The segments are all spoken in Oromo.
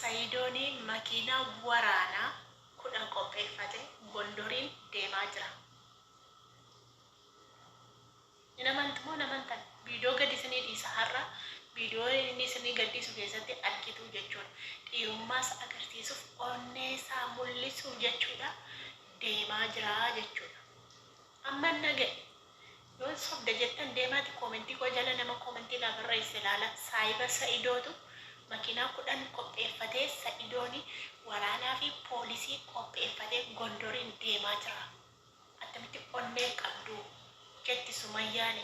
Sayidooni makiinaa waraanaa kudhan qopheeffate Gondoriin deemaa jira. Inamantumoo namantan viidiyoo gadi isinii dhiisa har'a viidiyoo inni isinii gadhiisu keessatti argitu jechuudha. Dhiirummaas agarsiisuuf onnee isaa mul'isuuf jechuudha deemaa jira jechuudha. Amma naga'e yoo sobda jettan deemaati koomentii koo jala nama koomentii lafa barreesse ilaala. Saayiba Sa'idootu makiinaa kudhan qopheeffatee Sa'idooni waraanaa fi poolisii qopheeffatee Gondoriin deemaa jira. Attamitti onnee qabdu jetti Sumayyaani.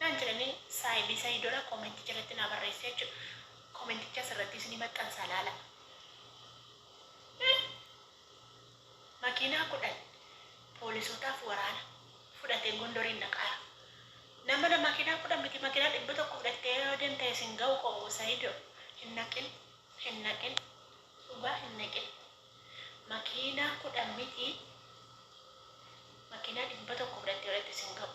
Naan jedhanii Saayibi Sa'idoodha koomentii jalatti na barreesse jechuudha. Koomenticha asirratti isinii maxxansa ilaala. Makiinaa kudhan poolisootaaf waraana fudhatee Gondoriin dhaqaara. Nama makiinaa kudhan miti makiinaa 100 fudhattee yoo deemte isin ga'u qo'u Sa'idoo hin naqin dhugaa hin naqin. Makiinaa kudhan miti makiinaa 100 fudhattee yoo isin ga'u.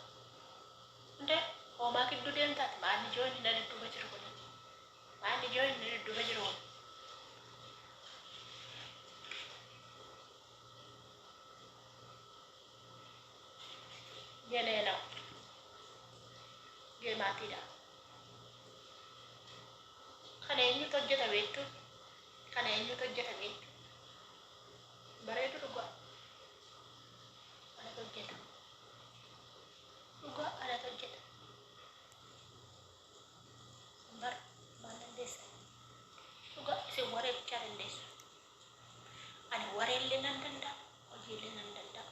Hundee hoomaa gidduu deemtaati maanni ijoon hin dudduuba jiru kun. Maanni ijoon hin dudduuba jiru kun. Geleelaa. Geemaatiidha. Kana eenyutu hojjeta beektu? Kana eenyutu hojjeta beektu? Bareedu dhugaa. Anatu hojjeta. Dhugaa anatu hojjeta. Bar maal dandeessa? Dhugaa isin waree bichaa dandeessa. Ani wareellee nan danda'a. Hojiillee nan danda'a.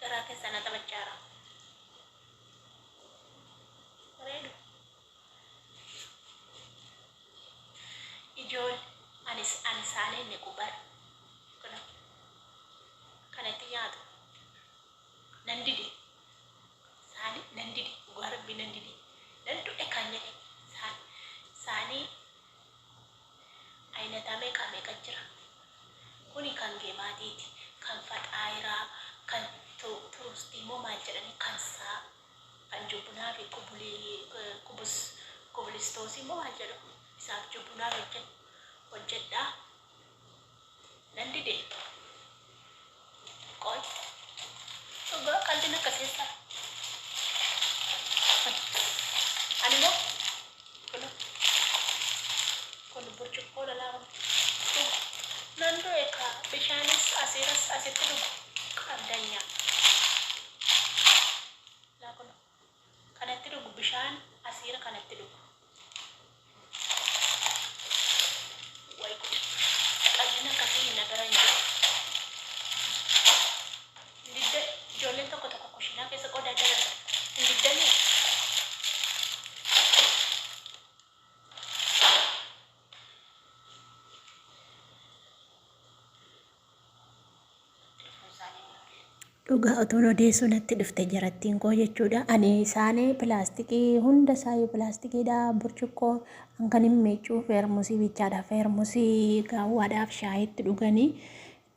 Garaa keessan taphachaara. Bareedu. Ijoon ani isaanii inni qubar. Kanatti nyaatu. Nan didi. Nan didi. Dhugaa rabbii nan didi. Nan du'e kan jedhe. Saanii ayinataa meeqa jira. Kuni kan geemaatiiti. Kan faxaayiraa. Kan turustii immoo maal jedhani kan saa. Kan jubbunaa fi kubulistoosii immoo maal jedhamu. Isaaf jubbunaa hojjedhaa. Nan didee. Qoy. Dhugaa qalbiin akkasiisaa. Ani immoo kun burcuqqoo lalaamu. Nan du'e kaa bishaanis asitti dhugu. Qabdanya. Laakun kanatti dhugu bishaan asiira kanatti dhugu. Wayi qalbiin akkasii hin nagaran jiru. Hindidde ijoolleen tokko kushinaa keessa qodaa jala hindiddanii. Dhugaa otoo odeessuu natti dhufte jarattiin koo jechuudha. Ani isaanii pilaastikii hunda isaayyuu pilaastikiidha. Burcuqqoo kan hin miicuu feermusii bichaadha. Feermusii gaawwaadhaaf shaayitti dhuganii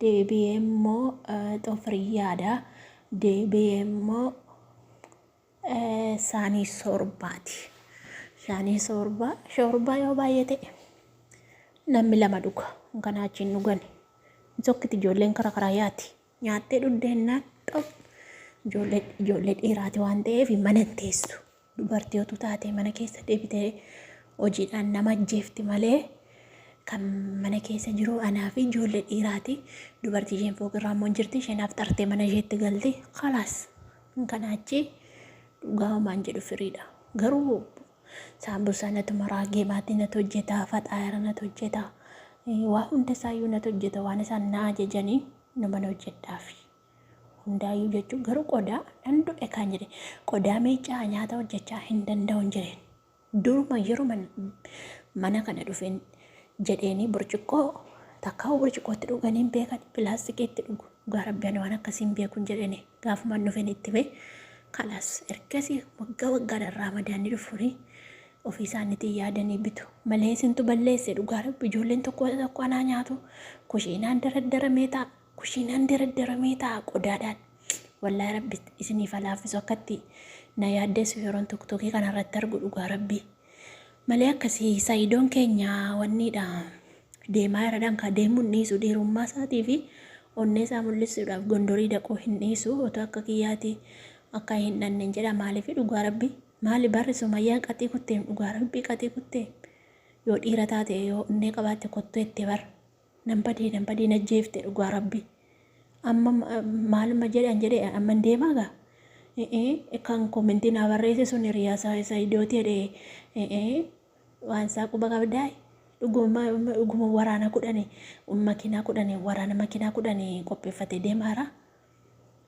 deebi'ee immoo xofiriyyaadha. Deebi'ee immoo saanii soorbaati. Saanii shoorbaa yoo baay'ee ta'e namni 2 dhuga. Kanaa achiin dhugani. Tokkitti ijoolleen karaa yaati. Nyaattee dhuddeennaan ijoollee dhiiraati waan ta'eef mana teessu. Dubartii otu taate mana keessa deebitee hojiidhaan nama ajjeefti malee kan mana keessa jiru anaa fi ijoollee dhiiraati. Dubartii isheen fooqirraa immoo jirti. Isheenaaf tartee mana isheetti galti. Khalaas. Kanaa achi dhugaa homaan jedhu firiidha. Garuu saambusaa natu maraa geemaatii natu hojjeta. Faxaayira natu hojjeta. Waa hunda isaayyuu natu hojjeta waan isaan na ajajanii nama na hojjedhaafi. Hundaayyuu jechuun garuu qodaa nan du'e kan jedhe qodaa miicaa nyaata hojjechaa hin danda'u hin jedheen. Duruma yeroo mana kana dhufeen jedheeni burcuqqoo takkaa burcuqqootti dhuganii hin beekan pilaastikiitti dhugu. Dhugaa rabbiin waan akkasiin beekuun jedhani gaafumaan dhufeen itti bee kalaas ergasii waggaa waggaadhaan raamadaanni dhufuuni ofii isaaniitiin yaadanii bitu. Malee isintu balleesse dhugaa rabbi ijoolleen tokko anaa nyaatu kushiinaan daraddaramee ta'a qodaadhaan. Wallaahi rabbi isiniif laaffisu akkatti na yaaddeessu yeroon tokkokkii kanarratti argu dhugaa rabbi. Malee akkasii Saidoon keenya wanniidha deemaa jiradhaan ka deemuun dhiisu dhiirummaa isaatii fi onnee isaa mul'isuudhaaf Gondorii dhaquu hin dhiisu otoo akka kiyyaati akka hin dhanneen jedha. Maaliif dhugaa rabbi maali barri Sumayyaan qaxii kutteen dhugaa rabbi qaxii kutteen yoo dhiira taate yoo onnee qabaatte kottoo itti bar nan badee najjeefte dhugaa rabbi. Amma maaluma jedhe amma deemaa gaa kan komentii naa barreesse sun hiriyaa Saidooti jedhee waan isaa quba qabdaa'e dhuguma waraana makiinaa kudhanii qopheeffate deemaara.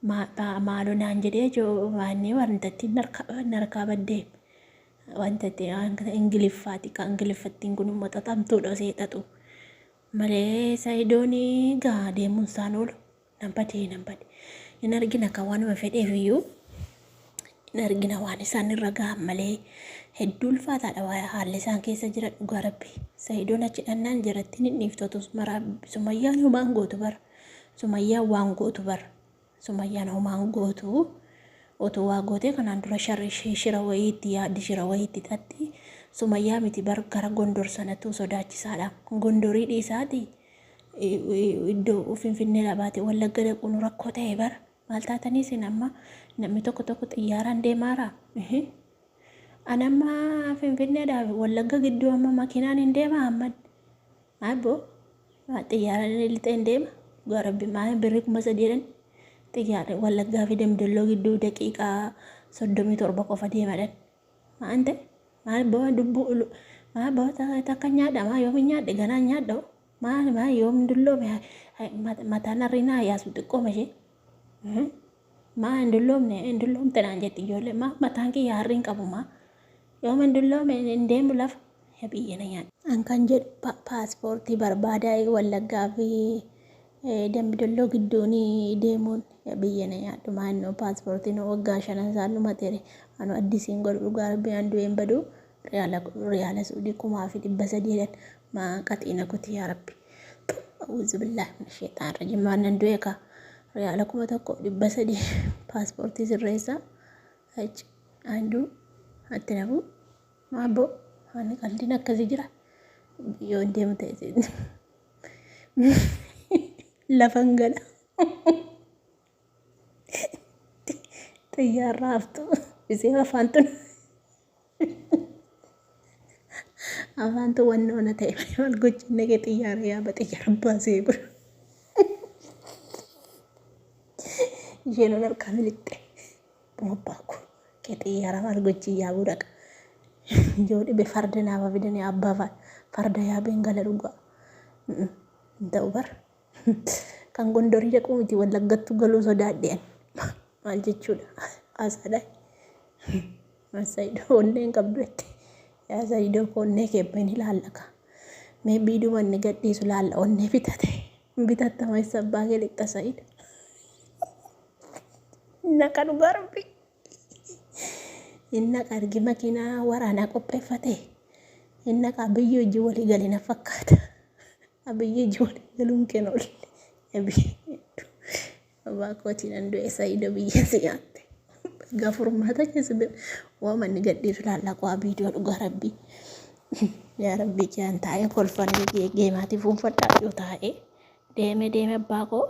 Maaloo naan jedhee waanni wantatti narkaa baddee wantatti Ingiliffaati ka Ingiliffattiin kun immoo xaxamtuudha seexatu. Malee Saidoonii gaa deemuun isaan oolu nan badee hin argina kan waanuma fedheef iyyuu hin argina waan isaan irra gahan malee hedduu ulfaataadha haalli isaan keessa jira dhugaa rabbi. Saidoon achi dhannaan jiratti hin dhiiftotus maraa Sumayyaan homaan gootu bara Sumayyaan waan gootu bara Sumayyaan homaan gootu otoo waa gootee kanaan dura shira wayiitti yaaddi shira wayiitti xatti Sumayyaa miti bar gara Gondor sanattuu sodaachisaadha. Gondorii dhiisaati iddoo Finfinnee dhabaate Wallagga dhaquun rakkoo ta'e bara maal taatanii isin amma namni tokko xiyyaaraan deemaara. Anamma Finfinnee dhaabe Wallagga gidduu amma makiinaan hin deema amman abbo xiyyaaraan lixee hin deema garabbi maa birrii 3,000 xiyyaara Wallaggaa fi Damdalloo gidduu daqiiqaa 37 qofa deemadhan maante maal boo dubbu maal boo takka nyaadha maa yoom nyaadhe ganaa nyaadha maa yoom dulloome mataan arrinaa yaasu xiqqooma ishee maa hin dulloomte naan jetti ijoollee maa mataan kiyya harriin qabu maa yoom hin dulloome hin deemu lafa biyyana nyaadha. An kan jedhu paaspoortii barbaadaa Wallaggaa fi Damdalloo gidduun deemuun biyyana nyaadhu maa innoo paaspoortiin waggaa 5 isaan dhumateere anu addisiin godhu dhugaa rabbi an du'een badu riyaala Suudii 1,300 maa qaxiina kuti yaa rabbi. Auzu billahi min shaytaan rajim waan nan du'e ka riyaala 1,300 paaspoortii sirreessaa achi andu atti nabu maabbo ani qaldiin akkasii jira yoo deemu ta'e lafan gala xiyyaarraa haftu isee afaantu wannoona ta'e wal gochinne kee xiyyaara yaaba xiyyaara baasee gura isheen harkaa miliqxe bobbaaku kee xiyyaara wal gochii yaabuu dhaqa yoo dhibe farda naaf fidanii abbaa farda yaabeen gala dhugaa ta'u bar kan Gondorii dhaquu miti Wallaggattu galuu sodaadheen maal jechuudha haasaadhaa Saidoo onneen qabdu jettee yaa Saidoo onnee keebben ilaallaka mee biiduu wanni gadhiisu laalla onnee bitattama isa abbaa kee liqxa Saidoo naqa dhugaa rabbi innaqa argi makiinaa waraanaa qopheeffate innaqa abiyyi hojii walii galina fakkaata abiyyi hojii walii galuun kenna olle abbaa kootiin an du'e Saidoo biyya siyaatte gafurmaata keessa waamanni gadhiisu laallaqaa biidoo dhugaa rabbi yaa rabbi kiyaan taa'ee kolfanii geemaatii fuunfadhaa yoo taa'ee deeme abbaa koo